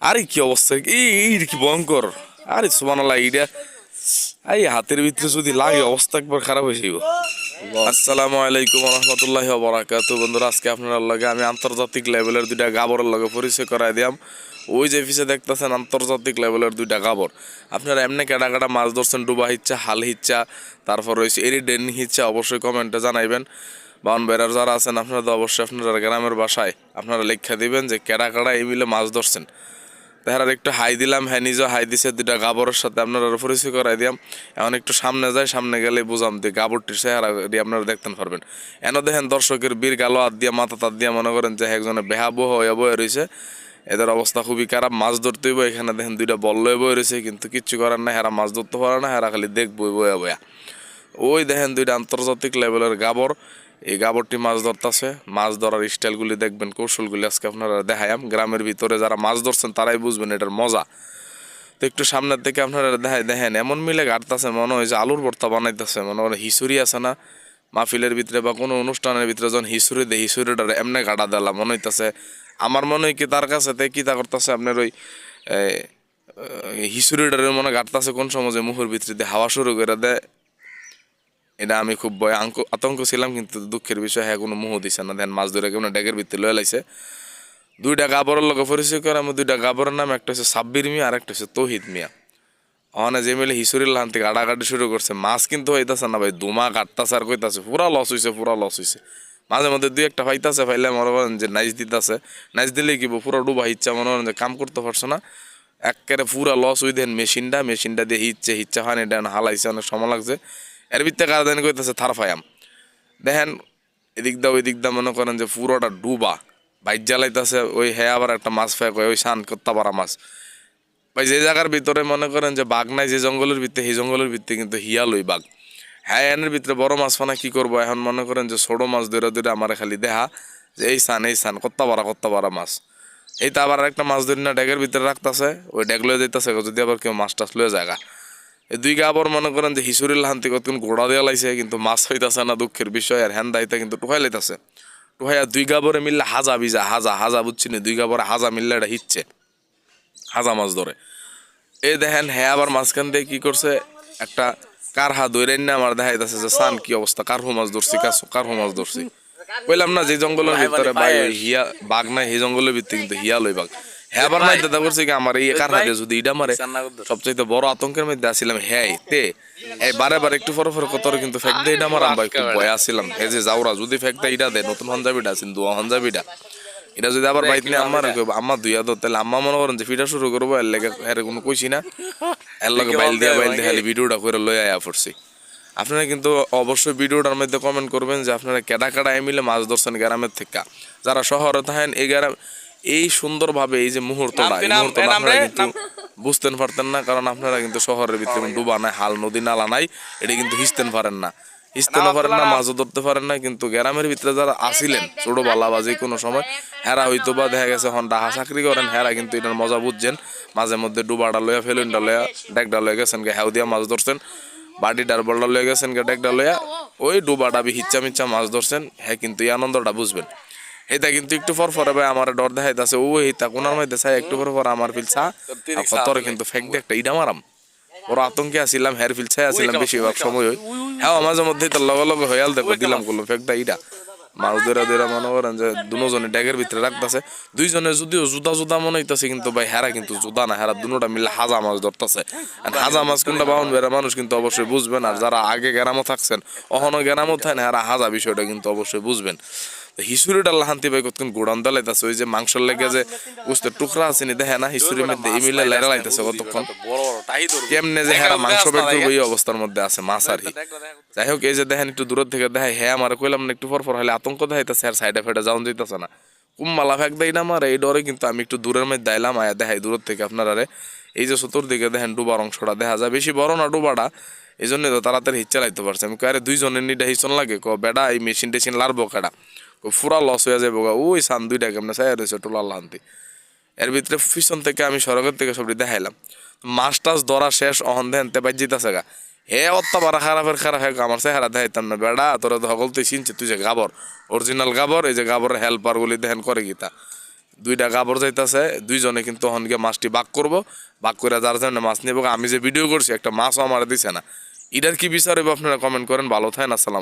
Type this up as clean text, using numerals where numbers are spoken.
আরে কি অবস্থা, এই কি ভয়ঙ্কর! আরে সুবহানাল্লাহ, এইটা এই হাতের ভিতরে যদি লাগে অবস্থা একবার খারাপ হয়ে যাইব। আসসালামু আলাইকুম রহমতুল্লাহি ওয়া বারাকাতুহু। বন্ধুরা, আজকে আপনার লগে আমি আন্তর্জাতিক লেভেলের দুইটা গাবরের লগে পরিচয় করাই দিলাম। ওই যে পিছে দেখতেছেন আন্তর্জাতিক লেভেলের দুইটা গাবর। আপনারা এমনি কেডা কেডা মাছ ধরছেন, ডুবা হিচ্ছা, হাল হিচ্ছা, তারপর রয়েছে এরি ডেন হিচ্ছা, অবশ্যই কমেন্টে জানাইবেন। বাউন বেড়ার যারা আছেন আপনারা তো অবশ্যই আপনারা গ্রামের বাসায় আপনারা লেখা দিবেন যে কেডা কেডা এই মিলে মাছ ধরছেন। তাহার একটু হাই দিলাম, হ্যাঁ নিজেও হাই দিছে, দুইটা গাবরের সাথে আপনারা পরিচয় করাই দিলাম। এখন একটু সামনে যায়, সামনে গেলে বুঝাম যে গাবরটির চেহারা আপনারা দেখতে পারবেন। এন দেখেন দর্শকের বীর গালো হাত দিয়া মাথা তাত দিয়া মনে করেন যে একজনে বেহাবহ হয়ে বয়ে রয়েছে। এদের অবস্থা খুবই খারাপ, মাছ ধরতে হইব। এখানে দেখেন দুইটা বল্লয়ে বয়ে রয়েছে, কিন্তু কিচ্ছু করার না, হেরা মাছ ধরতে পারে না, হেরা খালি দেখবই বয়া বয়া। ওই দেখেন দুইটা আন্তর্জাতিক লেভেলের গাবর, এই গাবরটি মাছ ধরতেছে। মাছ ধরার স্টাইলগুলি দেখবেন, কৌশলগুলি আজকে আপনারা দেখায়াম। গ্রামের ভিতরে যারা মাছ ধরছেন তারাই বুঝবেন এটার মজা। তো একটু সামনের থেকে আপনারা দেখেন এমন মিলে গাড়তেছে, মনে হয় যে আলুর ভর্তা বানাইতেছে। মনে হয় হিসুরি আছে না, মাহফিলের ভিতরে বা কোনো অনুষ্ঠানের ভিতরে যখন হিসুরি দেয়, হিসুরিটার এমনি গাড়া দিলাম মনে হইতেছে। আমার মনে হয় কি তার কাছে কি তা করতেছে আপনার ওই হিসুরিটার মনে গাড়তেছে কোন সময় যে মুখের ভিতরে দিয়ে হাওয়া শুরু করে দেয়। এটা আমি খুব আতঙ্ক ছিলাম, কিন্তু দুঃখের বিষয় হ্যাঁ কোনো মুহ দিছে না। দেন মাছ ধরে কেমন ড্যাগের ভিতরে লয়ে লাইছে। দুইটা গাবরের লগে পরিচয় করে আমি, দুইটা গাবরের নাম, একটা হচ্ছে সাব্বির মিয়া আর একটা হচ্ছে তৌহিদ মিয়া। ওখানে যে মিলে হিসুরির লান থেকে গাড়াগাড়ি শুরু করছে, মাছ কিন্তু হইতাছে না ভাই, দুমা কাটতাছে আর কইতাছে পুরা লস হইছে, পুরা লস হইছে। মাঝে মধ্যে দুই একটা পাইতাছে, পাইলে মনে করেন যে নাইচ দিতেছে, নাইচ দিলে কি পুরো ডুবা ইচ্ছা, মনে করেন যে কাম করতে পারছো না, একেবারে পুরা লস হই। দেন মেশিনটা দিয়ে হিচ্ছে হয় না, দেন হালাইছে, অনেক সময় লাগছে। এর ভিত্তে কারা দেন কইতাছে থার ফায়াম। দেখেন এদিক দা মনে করেন যে পুরোটা ডুবা বাইক জ্বালাইতেছে। ওই হ্যাঁ আবার একটা মাছ ফেক ওই শান করতে পারা মাছ ভাই। যে জায়গার ভিতরে মনে করেন যে বাঘ নাই, যে জঙ্গলের ভিতরে, সেই জঙ্গলের ভিতরে কিন্তু হিয়ালই বাঘ। হ্যাঁ এনের ভিতরে বড় মাছ ফানা কি করবো এখন, মনে করেন যে ছোট মাছ ধরে ধরে আমার খালি দেখা যে এই সান করতে পারা মাছ। এইটা আবার একটা মাছ ধরি না ড্যাগের ভিতরে রাখতেছে, ওই ড্যাগ লয়ে যেতেছে, যদি আবার কেউ মাছ টাছ লয়ে জায়গা। এই দুই গা আবার মনে করেন যে হিসুরির লাহান্তি কতক্ষণ ঘোড়া দেওয়া লাইছে, কিন্তু মাছ হইতাছে না, দুঃখের বিষয়। আর হ্যান দাইতে কিন্তু টুহাই লাইতাছে, টুহাইয়া দুই গাবরে মিললে হাজা বিজা, হাজা বুঝছি না, দুই গাবরে হাজা মিললে এটা হিচ্ছে হাজা মাছ ধরে। এই দেখেন হ্যাঁ আবার মাঝখান দিয়ে কি করছে, একটা কারহা দৈরাই না আমার দেখাইতেছে যে সান কি অবস্থা, কারহু মাছ ধরছি, কারহু মাছ ধরছি। বললাম না যে জঙ্গলের ভিতরে ভাই ওই হিয়া বাঘ নাই, সেই জঙ্গলের ভিতরে কিন্তু হিয়াল ওই বাঘ। হ্যাঁ আবার নাই দাদা করছে কি আমার এই কারহা দিয়ে যদি ইডা মারে, সবচাইতে বড় আতঙ্কের মধ্যে আসছিলাম। হ্যাঁ তে এই বারে একটু পর কত কিন্তু ফেক দিয়ে ইডা মারাম ভাই, খুব ভয় আসছিলাম। হে যে যাওরা যদি ফেক দেয় ইডা দেয়, নতুন হঞ্জাবিটা আছেন দুয়া হঞ্জাবিটা, এটা যদি আবার বাইক নিয়ে আম্মা দুইয়া তো, তাহলে আম্মা মনে করেন যে ফিটা শুরু করবো। এর লেগে এর কোনো কইছি না, এর লগে বাইল দিয়ে খালি ভিডিওটা করে লয়ে আয়া পড়ছি। আপনারা কিন্তু অবশ্যই ভিডিওটার মধ্যে কমেন্ট করবেন যে আপনারা কেডা মিলে মাছ ধরছেন গ্রামের থেকে। যারা শহরে থাকেন এই গ্রাম, এই সুন্দরভাবে এই যে মুহূর্তটা আপনারা কিন্তু বুঝতেন পারতেন না, কারণ আপনারা কিন্তু শহরের ভিতরে ডুবা নাই, হাল নদী নালা নাই, এটা কিন্তু হিসতেন পারেন না, পারেন না, মাছও ধরতে পারেন না। কিন্তু গ্রামের ভিতরে যারা আসিলেন ছোটবেলা বা যে কোনো সময়, হেরা হয়তো বা দেখা গেছে হন ডাহা চাকরি করেন, হেরা কিন্তু এটার মজা বুঝছেন। মাঝে মধ্যে ডুবাটা লইয়া, ফেলুনটা লইয়া, ডেকডা লয়ে গেছেন গে, হ্যাও দিয়া মাছ ধরছেন, বাড়ি ডারবলটা লয়ে গেছেন গে, ডেকডা লইয়া ওই ডুবাটা হিচ্চা মিচ্চা মাছ ধরছেন। হ্যাঁ কিন্তু এই আনন্দটা বুঝবেন। এটা কিন্তু একটু পর ভাই আমার ডর দেখাইতেছে, ও এইটা কোনার মধ্যে চাই একটু পর আমার ফিলছা কতরে কিন্তু ফেক দিয়ে একটা ইডা মারাম। ওর আতঙ্কে আসিলাম, হেয়ার ফিল ছাই আসিলাম বেশিরভাগ সময়। হ্যাঁ মাঝে মধ্যে তার লগে হয়াল দেখো দিলাম করলাম ফেকটা ইডা মাছ ধরা মনে করেন যে দুজনে ড্যাগের ভিতরে রাখতেছে। দুইজনে যদিও জুদা মনে হইতেছে, কিন্তু ভাই হেরা কিন্তু জুদা না, হেরা দুটা মিলে হাজা মাছ ধরতেছে। হাজা মাছ কোনটা বাউন বেড়া মানুষ কিন্তু অবশ্যই বুঝবেন। আর যারা আগে গ্রামও থাকছেন, অহনো গ্রামও থাকেন, হেরা হাজা বিষয়টা কিন্তু অবশ্যই বুঝবেন। হিসুরিটা লাহান্তি ভাই কতক্ষণ গোড়ান দালাইতেছে, ওই যে মাংসের লেগে যে বুঝতে টুকরা আছে নি দেখে না, হিসুরির মধ্যে ইমিলে লেরা লাইতেছে কতক্ষণ, কেমনে যে হ্যাঁ মাংস বের করবো এই অবস্থার মধ্যে আছে মাছ। আর যাই হোক এই যে দেখেন একটু দূরের থেকে দেখাই, হ্যাঁ আমার কইলাম না একটু পর হলে আতঙ্ক দেখাইতেছে, আর সাইডে ফাইডে যাওয়া যাইতেছে না, কুম্মালা ফেক দেয় না আমার এই ডরে। কিন্তু আমি একটু দূরের মধ্যে আইলাম, আয়া দেখাই দূরের থেকে আপনারা এই যে চতুর্দিকে দেখেন ডুবার অংশটা দেখা যায়, বেশি বড় না ডুবাটা, এই জন্য তো তাড়াতাড়ি হিচ্ছা লাইতে পারছে। আমি আরে দুইজনের নিটা হিচন লাগে বেড়া এই মেশিন টেশিন লারবো কেডা, ফুরা লস হয়ে যাবো ওই সান দুইটা কেমনে চাই রয়েছে টোলার লাহান্তি। এর ভিতরে পিছন থেকে আমি সড়কের থেকে সবটি দেখাইলাম, মাছ টাছ ধরা শেষ, অহন দেনতে বাই যেতেছে গা। হে অত্তা বারা খারাপ হ্যাঁ আমার চেহারা দেখাইতাম না বেড়া, তোরা তো সকল তুই চিনছি, তুই যে গাবর অরিজিনাল গাবর, এই যে গাবরের হেল্পার গুলি দেখেন করে গীতা দুইটা গাবর যাইতেছে, দুইজনে কিন্তু হনকে মাছটি ভাগ করব, ভাগ করে যার জন্য মাছ নেব। আমি যে ভিডিও করছি একটা মাছও আমার দিছে না, এটার কি বিচার হবে আপনারা কমেন্ট করেন। ভালো থাকেন, আসসালাম।